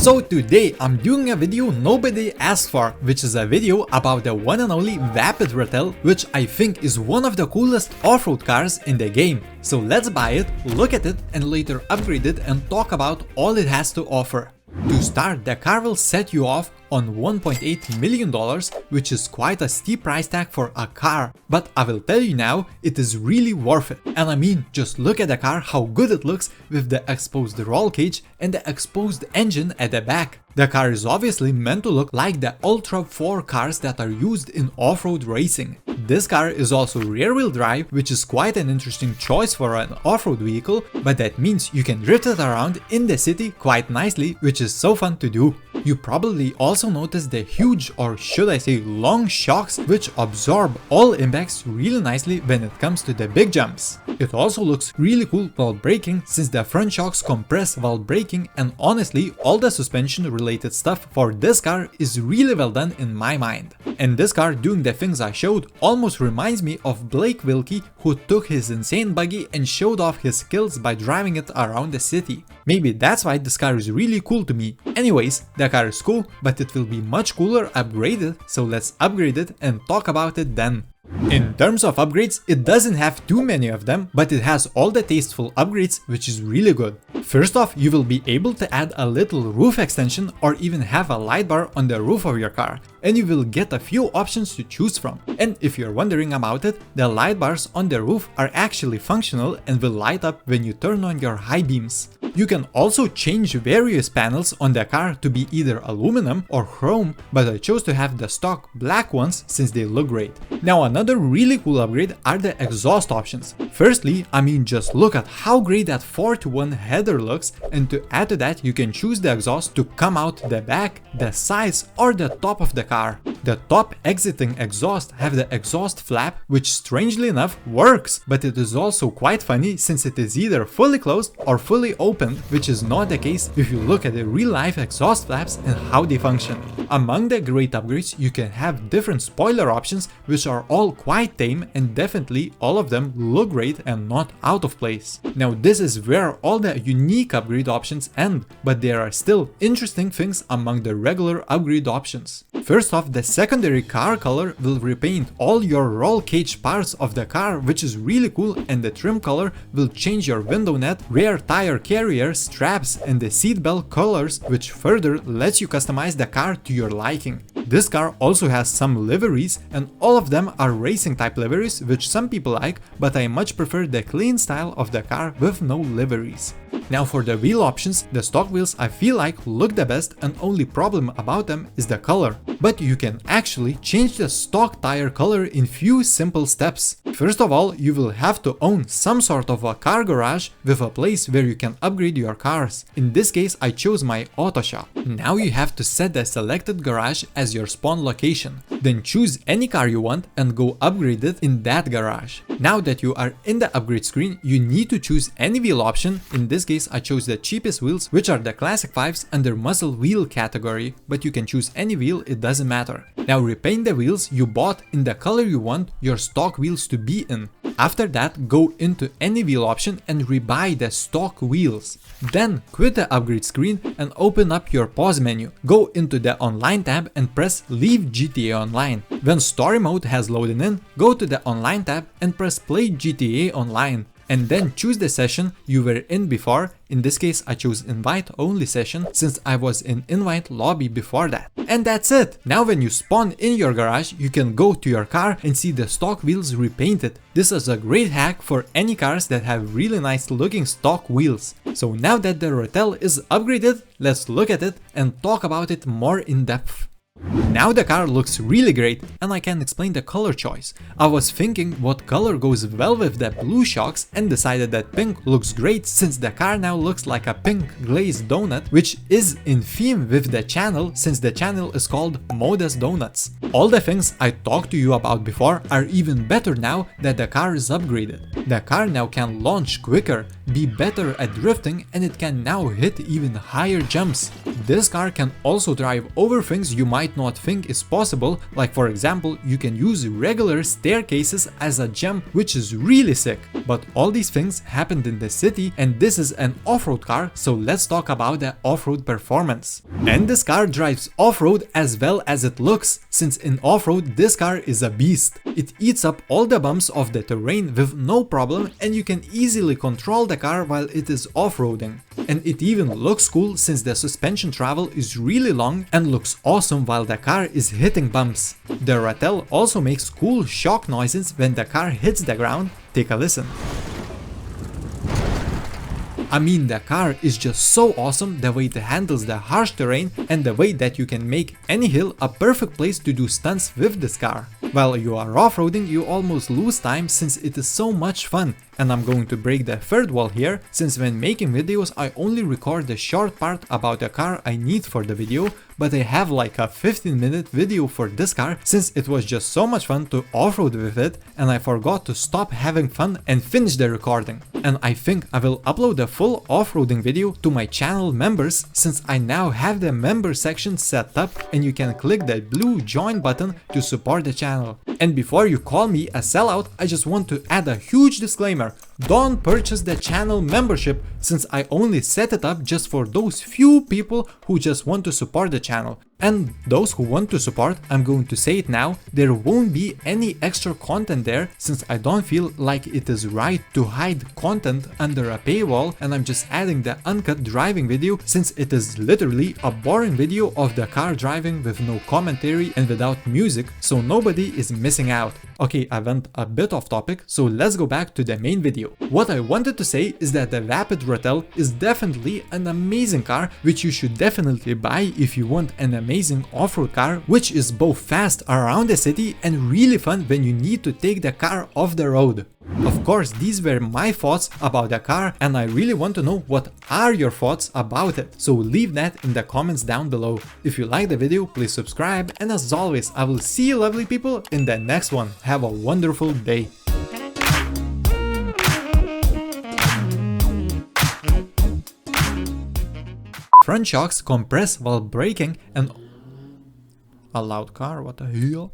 So today I'm doing a video nobody asked for, which is a video about the one and only Vapid Ratel, which I think is one of the coolest off-road cars in the game. So let's buy it, look at it, and later upgrade it and talk about all it has to offer. To start, the car will set you off on $1.8 million, which is quite a steep price tag for a car, but I will tell you now, it is really worth it. And I mean, just look at the car, how good it looks with the exposed roll cage and the exposed engine at the back. The car is obviously meant to look like the Ultra 4 cars that are used in off-road racing. This car is also rear-wheel drive, which is quite an interesting choice for an off-road vehicle, but that means you can drift it around in the city quite nicely, which is so fun to do. You probably also noticed the huge, or should I say long shocks, which absorb all impacts really nicely when it comes to the big jumps. It also looks really cool while braking, since the front shocks compress while braking, and honestly all the suspension related stuff for this car is really well done in my mind. And this car doing the things I showed almost reminds me of Blake Wilkey, who took his insane buggy and showed off his skills by driving it around the city. Maybe that's why this car is really cool to me. Anyways, the car is cool, but it will be much cooler upgraded, so let's upgrade it and talk about it then. In terms of upgrades, it doesn't have too many of them, but it has all the tasteful upgrades, which is really good. First off, you will be able to add a little roof extension or even have a light bar on the roof of your car, and you will get a few options to choose from. And if you're wondering about it, the light bars on the roof are actually functional and will light up when you turn on your high beams. You can also change various panels on the car to be either aluminum or chrome, but I chose to have the stock black ones since they look great. Now another really cool upgrade are the exhaust options. Firstly, I mean, just look at how great that 4-to-1 header looks, and to add to that you can choose the exhaust to come out the back, the sides or the top of the car. The top exiting exhaust have the exhaust flap, which strangely enough works, but it is also quite funny since it is either fully closed or fully open, which is not the case if you look at the real-life exhaust flaps and how they function. Among the great upgrades, you can have different spoiler options, which are all quite tame, and definitely all of them look great and not out of place. Now this is where all the unique upgrade options end, but there are still interesting things among the regular upgrade options. First off, the secondary car color will repaint all your roll cage parts of the car, which is really cool, and the trim color will change your window net, rear tire carrier, straps and the seatbelt colors, which further lets you customize the car to your liking. This car also has some liveries, and all of them are racing type liveries, which some people like, but I much prefer the clean style of the car with no liveries. Now for the wheel options, the stock wheels I feel like look the best, and only problem about them is the color. But you can actually change the stock tire color in few simple steps. First of all, you will have to own some sort of a car garage with a place where you can upgrade your cars. In this case I chose my auto shop. Now you have to set the selected garage as your spawn location. Then choose any car you want and go upgrade it in that garage. Now that you are in the upgrade screen, you need to choose any wheel option. In this case I chose the cheapest wheels, which are the classic 5s under muscle wheel category, but you can choose any wheel, it doesn't matter. Now repaint the wheels you bought in the color you want your stock wheels to be in. After that, go into any wheel option and rebuy the stock wheels. Then quit the upgrade screen and open up your pause menu. Go into the online tab and press leave GTA Online. When story mode has loaded in, go to the online tab and press play GTA Online. And then choose the session you were in before. In this case I chose invite only session since I was in invite lobby before that. And that's it! Now when you spawn in your garage, you can go to your car and see the stock wheels repainted. This is a great hack for any cars that have really nice looking stock wheels. So now that the Ratel is upgraded, let's look at it and talk about it more in depth. Now the car looks really great, and I can explain the color choice. I was thinking what color goes well with the blue shocks and decided that pink looks great since the car now looks like a pink glazed donut, which is in theme with the channel since the channel is called Modest Donuts. All the things I talked to you about before are even better now that the car is upgraded. The car now can launch quicker, be better at drifting, and it can now hit even higher jumps. This car can also drive over things you might not think is possible, like for example, you can use regular staircases as a jump, which is really sick. But all these things happened in the city, and this is an off-road car, so let's talk about the off-road performance. And this car drives off-road as well as it looks, since in off-road this car is a beast. It eats up all the bumps of the terrain with no problem, and you can easily control the car while it is off-roading. And it even looks cool since the suspension travel is really long and looks awesome while the car is hitting bumps. The Ratel also makes cool shock noises when the car hits the ground. Take a listen. I mean, the car is just so awesome, the way it handles the harsh terrain and the way that you can make any hill a perfect place to do stunts with this car. While you are off-roading, you almost lose time since it is so much fun. And I'm going to break the third wall here, since when making videos I only record the short part about the car I need for the video, but I have like a 15-minute video for this car since it was just so much fun to off-road with it, and I forgot to stop having fun and finish the recording. And I think I will upload a full off-roading video to my channel members, since I now have the member section set up and you can click the blue join button to support the channel. And before you call me a sellout, I just want to add a huge disclaimer. Don't purchase the channel membership, since I only set it up just for those few people who just want to support the channel. And those who want to support, I'm going to say it now, there won't be any extra content there, since I don't feel like it is right to hide content under a paywall, and I'm just adding the uncut driving video since it is literally a boring video of the car driving with no commentary and without music, so nobody is missing out. Okay, I went a bit off topic, so let's go back to the main video. What I wanted to say is that the Vapid Ratel is definitely an amazing car, which you should definitely buy if you want an amazing off-road car, which is both fast around the city and really fun when you need to take the car off the road. Of course, these were my thoughts about the car, and I really want to know what are your thoughts about it, so leave that in the comments down below. If you like the video, please subscribe, and as always, I will see you lovely people in the next one. Have a wonderful day. Front shocks compress while braking and... A loud car, what the hell?